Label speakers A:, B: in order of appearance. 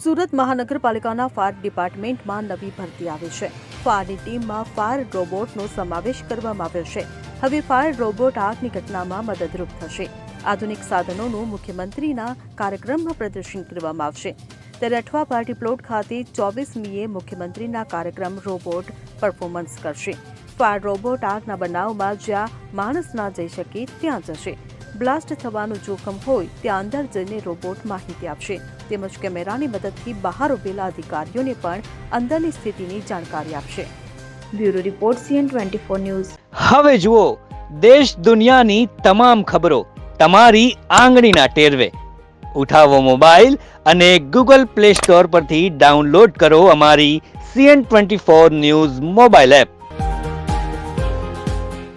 A: સુરત મહાનગરપાલિકાના ફાયર ડિપાર્ટમેન્ટમાં નવી ભરતી આવી છે. ફાયરની ટીમમાં ફાયર રોબોટનો સમાવેશ કરવામાં આવ્યો છે. હવે ફાયર રોબોટ આગની ઘટનામાં મદદરૂપ થશે. આધુનિક સાધનોનું મુખ્યમંત્રીના કાર્યક્રમમાં પ્રદર્શન કરવામાં આવશે. ત્યારે અઠવા પાર્ટી પ્લોટ ખાતે 24મીએ મુખ્યમંત્રીના કાર્યક્રમ રોબોટ પરફોર્મન્સ કરશે. ફાયર રોબોટ આગના બનાવમાં જ્યાં માણસ ના જઈ શકે ત્યાં જશે. બ્લાસ્ટ થવાનું જોખમ હોય ત્યાં અંદર જઈને રોબોટ માહિતી આપશે. તેમજ કેમેરાની મદદથી બહાર ઉભેલા અધિકારીઓને પણ અંદરની સ્થિતિની જાણકારી આપશે.
B: Bureau report CN24 news.
C: હવે જુઓ દેશ દુનિયાની તમામ ખબરો તમારી આંગળીના ટેરવે. ઉઠાવો મોબાઈલ અને Google Play Store પરથી ડાઉનલોડ કરો અમારી CN24 ન્યૂઝ મોબાઈલ એપ.